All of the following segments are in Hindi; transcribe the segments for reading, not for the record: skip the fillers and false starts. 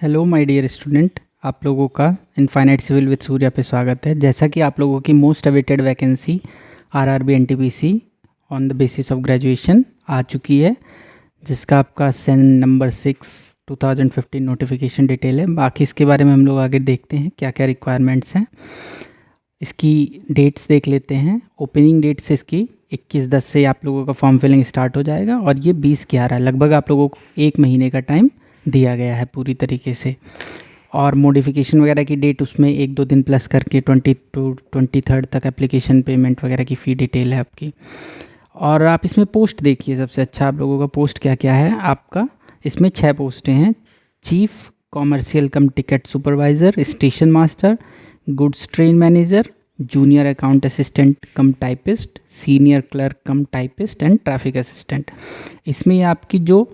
हेलो माय डियर स्टूडेंट, आप लोगों का इनफाइनाइट सिविल विद सूर्या पे स्वागत है। जैसा कि आप लोगों की most awaited vacancy RRB NTPC on the basis of graduation आ चुकी है, जिसका आपका सेन नंबर 6 2015 नोटिफिकेशन डिटेल है। बाकी इसके बारे में हम लोग आगे देखते हैं क्या क्या रिक्वायरमेंट्स हैं। इसकी डेट्स देख लेते हैं। ओपनिंग डेट्स इसकी 21/10 से आप लोगों का फॉर्म फिलिंग स्टार्ट हो जाएगा और ये 20/11 लगभग आप लोगों को एक महीने का टाइम दिया गया है पूरी तरीके से। और मॉडिफिकेशन वगैरह की डेट उसमें 1-2 दिन प्लस करके 20 to 23 तक एप्लीकेशन पेमेंट वगैरह की फ़ी डिटेल है आपकी। और आप इसमें पोस्ट देखिए, सबसे अच्छा आप लोगों का पोस्ट क्या क्या है। आपका इसमें 6 पोस्टें हैं। Chief commercial come ticket supervisor, station master, goods train manager, junior account assistant cum typist, senior clerk cum typist and traffic assistant. इसमें आपकी जो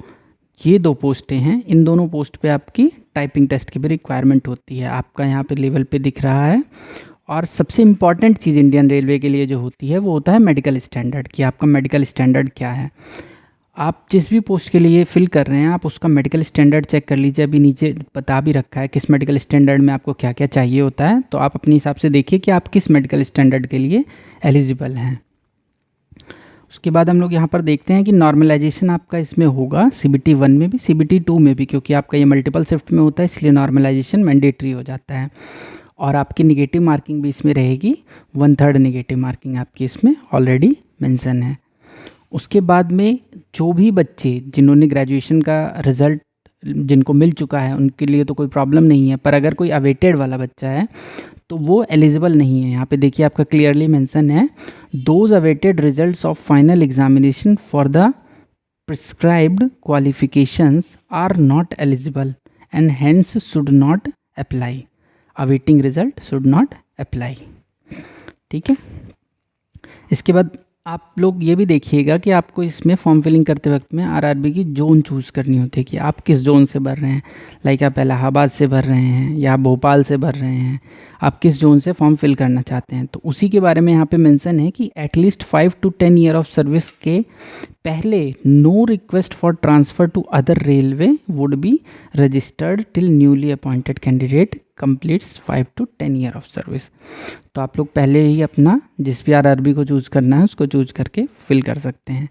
ये 2 पोस्टें हैं, इन दोनों पोस्ट पे आपकी टाइपिंग टेस्ट की भी रिक्वायरमेंट होती है। आपका यहाँ पे लेवल पे दिख रहा है। और सबसे इम्पॉर्टेंट चीज़ इंडियन रेलवे के लिए जो होती है वो होता है मेडिकल स्टैंडर्ड, कि आपका मेडिकल स्टैंडर्ड क्या है। आप जिस भी पोस्ट के लिए फिल कर रहे हैं आप उसका मेडिकल स्टैंडर्ड चेक कर लीजिए। अभी नीचे बता भी रखा है किस मेडिकल स्टैंडर्ड में आपको क्या क्या चाहिए होता है, तो आप अपने हिसाब से देखिए कि आप किस मेडिकल स्टैंडर्ड के लिए एलिजिबल हैं। उसके बाद हम लोग यहाँ पर देखते हैं कि नॉर्मलाइजेशन आपका इसमें होगा CBT 1 में भी, CBT 2 में भी, क्योंकि आपका ये मल्टीपल शिफ्ट में होता है इसलिए नॉर्मलाइजेशन मैंडेटरी हो जाता है। और आपकी निगेटिव मार्किंग भी इसमें रहेगी, 1/3 निगेटिव मार्किंग आपकी इसमें ऑलरेडी मेंशन है। उसके बाद में जो भी बच्चे जिन्होंने ग्रेजुएशन का रिज़ल्ट जिनको मिल चुका है उनके लिए तो कोई प्रॉब्लम नहीं है, पर अगर कोई अवेटेड वाला बच्चा है तो वो एलिजिबल नहीं है। यहाँ पे देखिए आपका क्लियरली मेंशन है, those awaited results of final examination for the prescribed qualifications are not eligible and hence should not apply. Awaiting result should not apply. ठीक है। इसके बाद आप लोग ये भी देखिएगा कि आपको इसमें फॉर्म फिलिंग करते वक्त में आरआरबी की जोन चूज़ करनी होती है कि आप किस जोन से भर रहे हैं। लाइक आप इलाहाबाद से भर रहे हैं या भोपाल से भर रहे हैं, आप किस जोन से फॉर्म फिल करना चाहते हैं। तो उसी के बारे में यहाँ पे मेंशन है कि at least 5 to 10 year of service के पहले no request for transfer to other railway would be registered till newly appointed candidate completes 5 to 10 year of service. तो आप लोग पहले ही अपना जिस भी आरआरबी को चूज़ करना है उसको चूज़ करके फिल कर सकते हैं।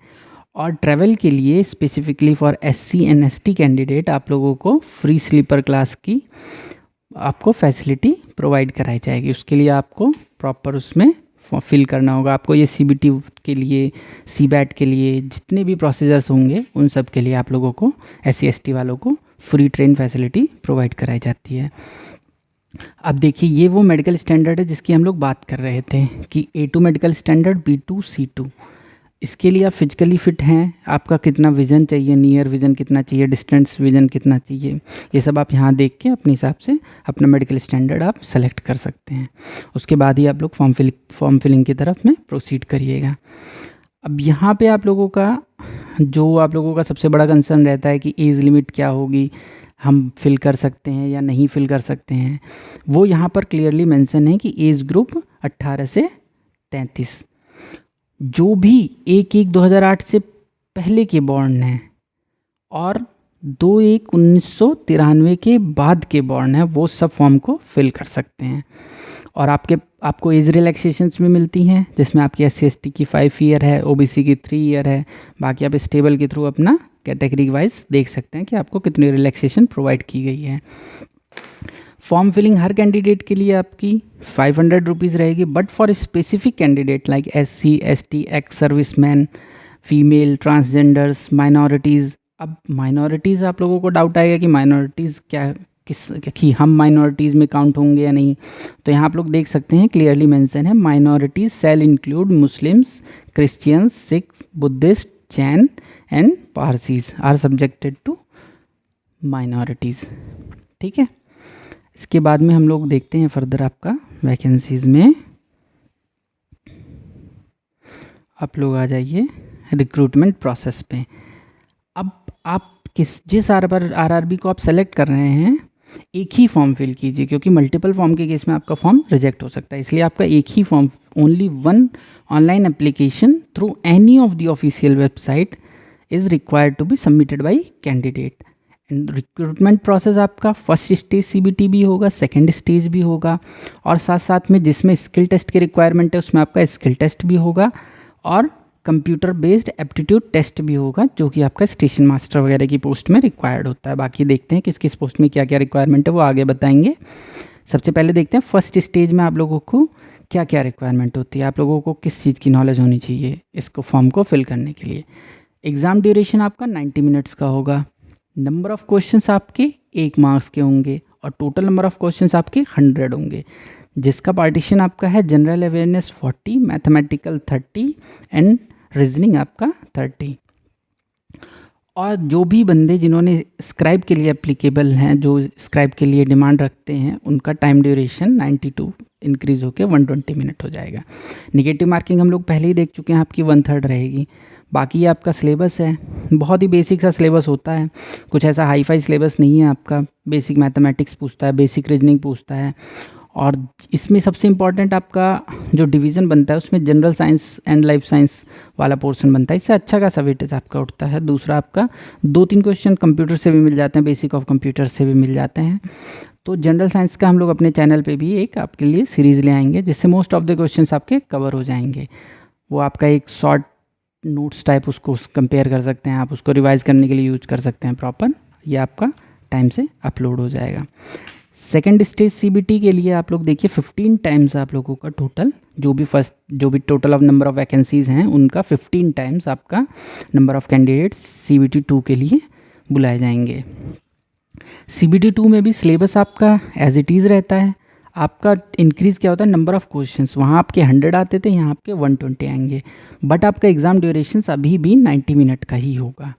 और ट्रैवल के लिए specifically for SC and ST candidate आप लोगों को फ्री स्लीपर क्लास की आपको फैसिलिटी प्रोवाइड कराई जाएगी। उसके लिए आपको प्रॉपर उसमें फिल करना होगा। आपको ये CBT के लिए, CBAT के लिए जितने भी प्रोसीजर्स होंगे उन सब के लिए आप लोगों को SC ST वालों को फ्री ट्रेन फैसिलिटी प्रोवाइड कराई जाती है। अब देखिए ये वो मेडिकल स्टैंडर्ड है जिसकी हम लोग बात कर रहे थे कि A2 medical standard, B2, C2। इसके लिए आप फिजिकली फिट हैं, आपका कितना विज़न चाहिए, नियर विज़न कितना चाहिए, डिस्टेंस विज़न कितना चाहिए, ये सब आप यहाँ देख के अपने हिसाब से अपना मेडिकल स्टैंडर्ड आप सेलेक्ट कर सकते हैं। उसके बाद ही आप लोग फॉर्म फिलिंग की तरफ में प्रोसीड करिएगा। अब यहाँ पे आप लोगों का सबसे बड़ा कंसर्न रहता है कि एज लिमिट क्या होगी, हम फिल कर सकते हैं या नहीं फिल कर सकते हैं। वो यहाँ पर क्लियरली मेंशन है कि एज ग्रुप 18 से 33। जो भी 1/1/2008 से पहले के बॉर्न हैं और 2/1/1993 के बाद के बॉर्न हैं वो सब फॉर्म को फिल कर सकते हैं। और आपको एज रिलैक्सेशंस भी मिलती हैं, जिसमें आपकी SC ST की 5 ईयर है, OBC की 3 ईयर है। बाकी आप इस टेबल के थ्रू अपना कैटेगरी वाइज देख सकते हैं कि आपको कितनी रिलैक्सेशन प्रोवाइड की गई है। फॉर्म फिलिंग हर कैंडिडेट के लिए आपकी 500 रुपीज़ रहेगी, but for specific candidate like SC ST, ex serviceman, female, transgenders, minorities. अब माइनॉरिटीज़ आप लोगों को डाउट आएगा कि माइनॉरिटीज़ कि हम माइनॉरिटीज़ में काउंट होंगे या नहीं। तो यहाँ आप लोग देख सकते हैं क्लियरली मेंशन है, minorities shall include Muslims, Christians, Sikh, Buddhist, Jain and Parsis are subjected to minorities. ठीक है। इसके बाद में हम लोग देखते हैं फर्दर आपका वैकेंसीज़ में। आप लोग आ जाइए रिक्रूटमेंट प्रोसेस पे। अब आप जिस आरआरबी को आप सेलेक्ट कर रहे हैं एक ही फॉर्म फिल कीजिए, क्योंकि मल्टीपल फॉर्म के केस में आपका फॉर्म रिजेक्ट हो सकता है। इसलिए आपका एक ही form, only one online application through any of the official website is required to be submitted by candidate, recruitment process आपका फर्स्ट स्टेज सीबीटी भी होगा, सेकंड स्टेज भी होगा, और साथ साथ में जिसमें स्किल टेस्ट की रिक्वायरमेंट है उसमें आपका स्किल टेस्ट भी होगा और कंप्यूटर बेस्ड एप्टीट्यूड टेस्ट भी होगा, जो कि आपका स्टेशन मास्टर वगैरह की पोस्ट में रिक्वायर्ड होता है। बाकी देखते हैं किस किस पोस्ट में क्या क्या रिक्वायरमेंट है, वो आगे बताएंगे। सबसे पहले देखते हैं फर्स्ट स्टेज में आप लोगों को क्या क्या रिक्वायरमेंट होती है, आप लोगों को किस चीज़ की नॉलेज होनी चाहिए इसको फॉर्म को फिल करने के लिए। एग्ज़ाम ड्यूरेशन आपका 90 मिनट्स का होगा। नंबर ऑफ़ क्वेश्चंस आपके 1 मार्क्स के होंगे और टोटल नंबर ऑफ़ क्वेश्चंस आपके 100 होंगे, जिसका पार्टीशन आपका है general awareness 40, mathematical 30 and reasoning आपका 30। और जो भी बंदे जिन्होंने स्क्राइब के लिए एप्लीकेबल हैं, जो स्क्राइब के लिए डिमांड रखते हैं, उनका टाइम ड्यूरेशन 92 इंक्रीज़ होकर 120 मिनट हो जाएगा। निगेटिव मार्किंग हम लोग पहले ही देख चुके हैं, आपकी 1/3 रहेगी। बाकी ये आपका सिलेबस है, बहुत ही बेसिक सा सिलेबस होता है, कुछ ऐसा हाई फाई सिलेबस नहीं है आपका। बेसिक मैथमेटिक्स पूछता है, बेसिक रीजनिंग पूछता है, और इसमें सबसे इम्पॉर्टेंट आपका जो डिवीज़न बनता है उसमें general science and life science वाला पोर्शन बनता है, इससे अच्छा खासा वेटेज आपका उठता है। दूसरा आपका 2-3 क्वेश्चन कंप्यूटर से भी मिल जाते हैं, बेसिक ऑफ कंप्यूटर से भी मिल जाते हैं। तो जनरल साइंस का हम लोग अपने चैनल पे भी एक आपके लिए सीरीज़ ले आएंगे, जिससे मोस्ट ऑफ द क्वेश्चंस आपके कवर हो जाएंगे। वो आपका एक शॉर्ट नोट्स टाइप उसको कंपेयर कर सकते हैं, आप उसको रिवाइज़ करने के लिए यूज कर सकते हैं प्रॉपर। ये आपका टाइम से अपलोड हो जाएगा। सेकेंड स्टेज सीबीटी के लिए आप लोग देखिए 15 टाइम्स आप लोगों का टोटल, जो भी total of number of vacancies हैं उनका 15 टाइम्स आपका नंबर ऑफ़ कैंडिडेट्स सीबीटी 2 के लिए बुलाए जाएंगे। सीबीटी 2 में भी सिलेबस आपका एज इट इज़ रहता है। आपका इंक्रीज़ क्या होता है, नंबर ऑफ़ क्वेश्चंस, वहाँ आपके 100 आते थे, यहाँ आपके 120 आएंगे। बट आपका एग्ज़ाम ड्यूरेशन अभी भी 90 मिनट का ही होगा,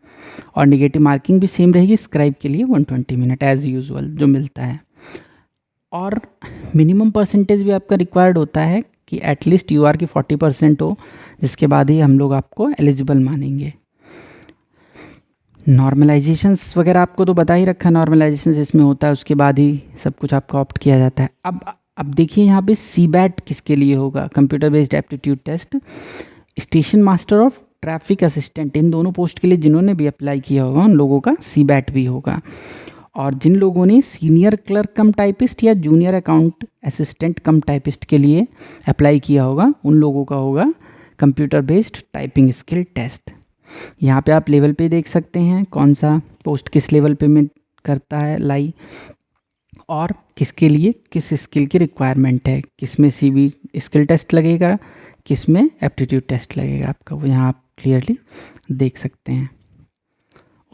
और नेगेटिव मार्किंग भी सेम रहेगी। स्क्राइब के लिए 120 मिनट एज़ यूजुअल जो मिलता है। और मिनिमम परसेंटेज भी आपका रिक्वायर्ड होता है कि एटलीस्ट यूआर की 40% हो, जिसके बाद ही हम लोग आपको एलिजिबल मानेंगे। नॉर्मलाइजेशंस वगैरह आपको तो बता ही रखा है, नॉर्मलाइजेशंस इसमें होता है, उसके बाद ही सब कुछ आपका ऑप्ट किया जाता है। अब देखिए यहाँ पे सीबैट किसके लिए होगा, computer based aptitude test. Station master of traffic assistant, इन दोनों पोस्ट के लिए जिन्होंने भी अप्लाई किया होगा उन लोगों का सीबैट भी होगा। और जिन लोगों ने सीनियर क्लर्क कम टाइपिस्ट या junior account assistant cum typist के लिए अप्लाई किया होगा उन लोगों का होगा computer based typing skill test. यहाँ पे आप लेवल पे देख सकते हैं कौन सा पोस्ट किस लेवल पे में करता है लाई, और किसके लिए किस स्किल की रिक्वायरमेंट है, किस में सीबी स्किल टेस्ट लगेगा, किस में एप्टीट्यूड टेस्ट लगेगा आपका, वो यहाँ आप क्लियरली देख सकते हैं।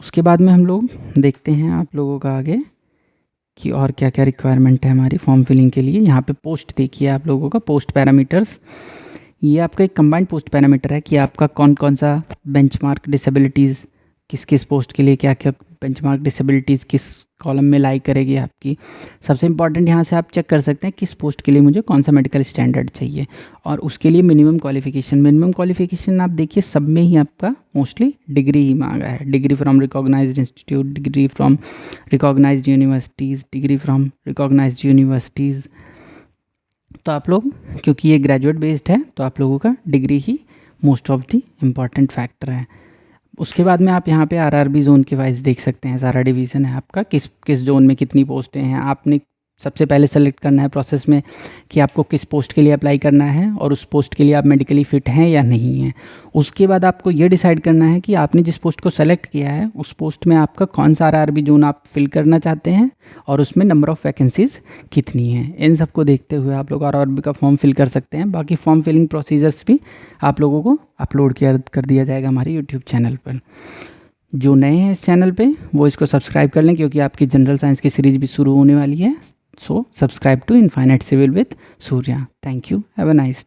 उसके बाद में हम लोग देखते हैं आप लोगों का आगे कि और क्या क्या रिक्वायरमेंट है हमारी फॉर्म फिलिंग के लिए। यहाँ पे पोस्ट देखिए आप लोगों का, पोस्ट पैरामीटर्स, ये आपका एक कंबाइंड पोस्ट पैरामीटर है कि आपका कौन कौन सा बेंचमार्क डिसेबिलिटीज़, किस किस पोस्ट के लिए क्या क्या बेंचमार्क डिसेबिलिटीज़ किस कॉलम में लाई करेगी आपकी। सबसे इंपॉर्टेंट यहाँ से आप चेक कर सकते हैं किस पोस्ट के लिए मुझे कौन सा मेडिकल स्टैंडर्ड चाहिए, और उसके लिए मिनिमम क्वालिफिकेशन आप देखिए सब में ही आपका मोस्टली डिग्री ही मांगा है। Degree from recognised institute, degree from recognised universities, degree from recognised universities. तो आप लोग, क्योंकि ये ग्रेजुएट बेस्ड है, तो आप लोगों का degree he most of the important factor है। उसके बाद में आप यहाँ पे आरआरबी जोन के वाइज देख सकते हैं, सारा डिवीज़न है आपका, किस जोन में कितनी पोस्टें हैं। आपने सबसे पहले सेलेक्ट करना है प्रोसेस में कि आपको किस पोस्ट के लिए अप्लाई करना है और उस पोस्ट के लिए आप मेडिकली फ़िट हैं या नहीं हैं। उसके बाद आपको ये डिसाइड करना है कि आपने जिस पोस्ट को सेलेक्ट किया है उस पोस्ट में आपका कौन सा आरआरबी जोन आप फिल करना चाहते हैं और उसमें नंबर ऑफ़ वैकेंसीज़ कितनी हैं। इन सबको देखते हुए आप लोग आरआरबी का फॉर्म फिल कर सकते हैं। बाकी फॉर्म फिलिंग प्रोसीजर्स भी आप लोगों को अपलोड कर दिया जाएगा हमारे यूट्यूब चैनल पर। जो नए हैं इस चैनल पे वो इसको सब्सक्राइब कर लें, क्योंकि आपकी जनरल साइंस की सीरीज़ भी शुरू होने वाली है। So subscribe to Infinite Civil with Surya. Thank you. Have a nice day.